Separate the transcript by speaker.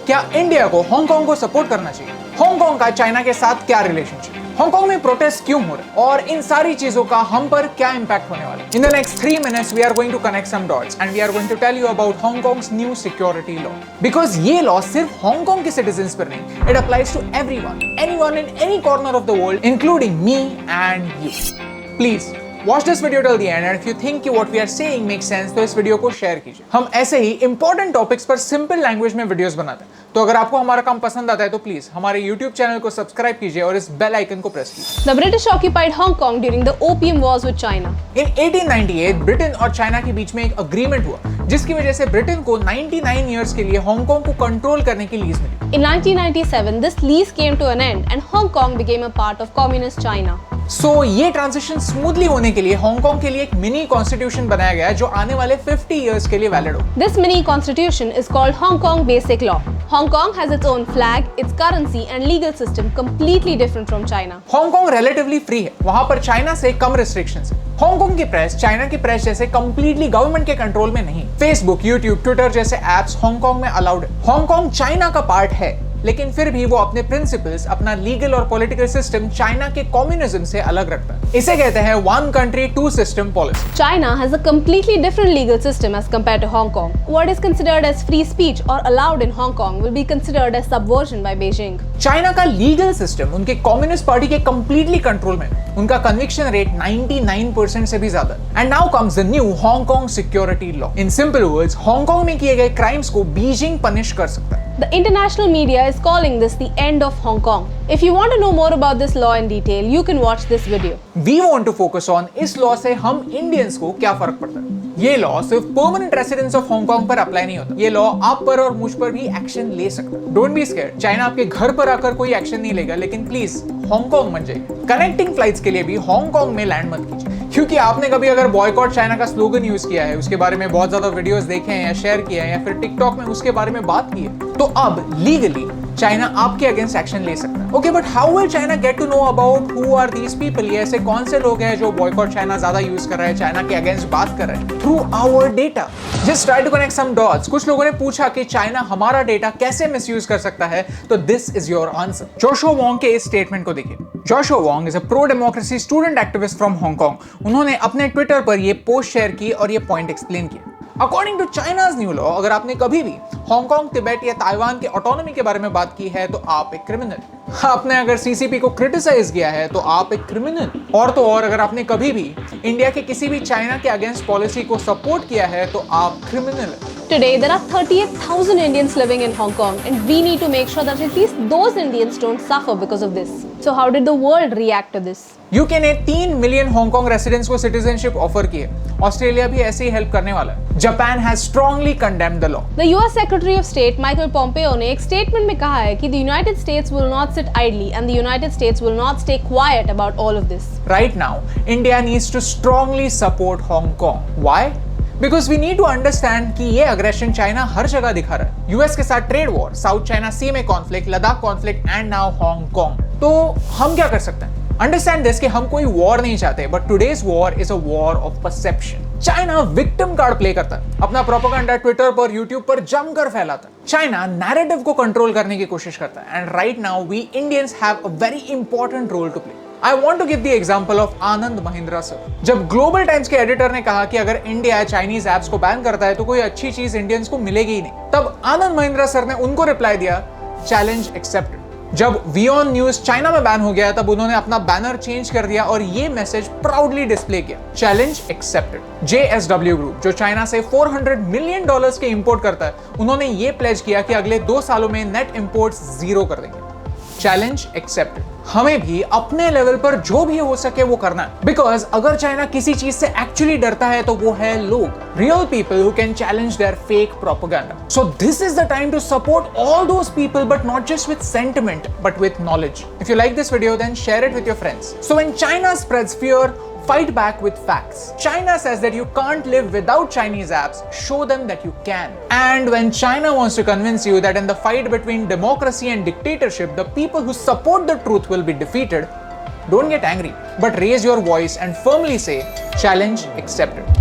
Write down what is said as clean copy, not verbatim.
Speaker 1: क्या इंडिया को हांगकांग को सपोर्ट करना चाहिए? हांगकांग का चाइना के साथ क्या रिलेशनशिप? हांगकांग में प्रोटेस्ट क्यों हो रहे हैं और इन सारी चीजों का हम पर क्या इंपैक्ट होने वाला है? In the next 3 minutes we are going to connect some dots and we are going to tell you about Hong Kong's new security law, because ये लॉ सिर्फ हांगकांग के सिटीजंस पर नहीं, it applies to anyone in any corner of the world including me and you. Please Watch this video till the end and if you think what we are saying makes sense तो इस video को share कीजिए। हम ऐसे ही important topics पर simple language में videos बनाते हैं, तो अगर आपको हमारा काम पसंद आता है तो प्लीज हमारे YouTube चैनल को सब्सक्राइब कीजिए और इस बेल आइकन को प्रेस कीजिए।
Speaker 2: The British occupied Hong Kong during the Opium Wars with China.
Speaker 1: In 1898 Britain और चाइना के बीच में एक अग्रीमेंट हुआ जिसकी वजह से ब्रिटेन को 99 इयर्स के लिए हांगकांग को कंट्रोल करने की lease milli.
Speaker 2: In 1997, this lease came to an end and Hong Kong became a part of communist China.
Speaker 1: ये ट्रांजिशन स्मूथली होने के लिए हांगकांग के लिए एक मिनी कॉन्स्टिट्यूशन बनाया गया जो आने वाले 50 इयर्स के लिए वैलिड हो।
Speaker 2: This mini constitution is called Hong Kong Basic Law. Hong Kong has its own flag, its currency and legal system completely different from China.
Speaker 1: Hong Kong relatively free है, वहां पर चाइना से कम रिस्ट्रिक्शंस है। Hong Kong की press China की press जैसे completely government के control में नहीं। फेसबुक, यूट्यूब, ट्विटर जैसे एप्स हांगकांग में अलाउड है। हांगकांग चाइना का पार्ट है लेकिन फिर भी वो अपने प्रिंसिपल्स, अपना लीगल और पॉलिटिकल सिस्टम चाइना के कम्युनिज्म से अलग रखता है। इसे कहते हैं one country two system policy.
Speaker 2: China has a completely different legal system as compared to Hong Kong. What is considered as free speech or allowed in Hong Kong will be considered as subversion by Beijing.
Speaker 1: China का legal system उनके communist party के completely control में है। उनका conviction rate 99% से भी ज्यादा। And now comes the new Hong Kong security law. In simple words, Hong Kong में किए गए क्राइम्स को बीजिंग पनिश कर सकता है।
Speaker 2: The international media is calling this the end of Hong Kong. If you want to know more about this law in detail, you can watch this video.
Speaker 1: We want to focus on इस law से हम Indians को क्या फर्क पड़ता है। ये law सिर्फ परमानेंट रेसिडेंट्स ऑफ हांगकांग पर अप्लाई नहीं होता, ये लॉ आप पर और मुझ पर भी एक्शन ले सकता है। डोंट बी स्कैर्ड, चाइना आपके घर पर आकर कोई एक्शन नहीं लेगा, लेकिन प्लीज हांगकांग मत जाइए। कनेक्टिंग फ्लाइट्स के लिए भी हांगकांग में लैंड मत कीजिए, क्योंकि आपने कभी अगर बॉयकॉट चाइना का स्लोगन यूज किया है, उसके बारे में बहुत ज्यादा वीडियोस देखे हैं या शेयर किया है या फिर टिकटॉक में उसके बारे में बात की है, तो अब लीगली चाइना आपके अगेंस्ट एक्शन ले सकता है। Okay, but how will China get to know about who are these people? ये ऐसे कौन से लोग हैं जो बॉयकॉट चाइना ज्यादा यूज कर रहे हैं, चाइना के अगेंस्ट बात कर रहे हैं? Through our data. Just try to connect some dots. कुछ लोगों ने पूछा कि चाइना हमारा डेटा कैसे मिसयूज कर सकता है, तो this is your answer. Joshua Wong के इस स्टेटमेंट को देखिए। Joshua Wong is a pro democracy student activist from Hong Kong. उन्होंने अपने ट्विटर पर ये पोस्ट शेयर की और ये पॉइंट एक्सप्लेन किया। According to China's new law, अगर आपने कभी भी हांगकांग, तिब्बत या ताइवान के ऑटोनॉमी के बारे में बात की है तो आप एक क्रिमिनल। आपने अगर सीसीपी को क्रिटिसाइज किया है तो आप एक क्रिमिनल। और तो और अगर आपने कभी भी इंडिया के किसी भी चाइना के अगेंस्ट पॉलिसी को सपोर्ट किया है तो आप criminal.
Speaker 2: Today, there are 38,000 Indians living in Hong Kong, and we need to make sure that at least those Indians don't suffer because of this. So, how did the world react to this?
Speaker 1: UK ने 3 million Hong Kong residents को citizenship offer की है। Australia भी ऐसे ही help करने वाला है। Japan has strongly condemned the law.
Speaker 2: The US Secretary of State Michael Pompeo ने एक स्टेटमेंट में कहा है कि the United States will not sit idly and the United States will not stay quiet about all of this.
Speaker 1: Right now, India needs to strongly support Hong Kong. Why? Because we need to understand कि ये aggression China हर जगह दिखा रहा है। US के साथ trade war, south China सी में conflict, Ladakh conflict and now Hong Kong. तो हम क्या कर सकते हैं? अंडरस्टैंड दिस कि हम कोई वॉर नहीं चाहते, but today's war is a war of perception. China victim card play करता है, अपना प्रोपेगेंडा ट्विटर पर, यूट्यूब पर जमकर फैलाता है। चाइना नैरेटिव को कंट्रोल करने की कोशिश करता है and right now we Indians have a very important role to play. I want to give the example of Anand Mahindra sir. जब ग्लोबल टाइम्स के एडिटर ने कहा कि अगर इंडिया चाइनीज एप्स को बैन करता है तो कोई अच्छी चीज इंडियंस को मिलेगी ही नहीं, तब आनंद महिंद्रा सर ने उनको रिप्लाई दिया, चैलेंज एक्सेप्टेड। जब वियॉन न्यूज चाइना में बैन हो गया तब उन्होंने अपना बैनर चेंज कर दिया और ये मैसेज प्राउडली डिस्प्ले किया, चैलेंज एक्सेप्टेड। JSW ग्रुप जो चाइना से $400 मिलियन के इंपोर्ट करता है, उन्होंने ये प्लेज किया कि अगले 2 सालों में नेट इंपोर्ट्स 0 कर देंगे, चैलेंज एक्सेप्टेड। हमें भी अपने लेवल पर जो भी हो सके वो करना है, बिकॉज अगर चाइना किसी चीज से एक्चुअली डरता है तो वो है लोग, real people who can challenge their fake propaganda. So this is the time to support all those people, but not just with sentiment but with knowledge. If you like this video then share it with your friends. So when China spreads fear, fight back with facts. China says that you can't live without Chinese apps. Show them that you can. And when China wants to convince you that in the fight between democracy and dictatorship, the people who support the truth will be defeated, don't get angry, but raise your voice and firmly say, challenge accepted.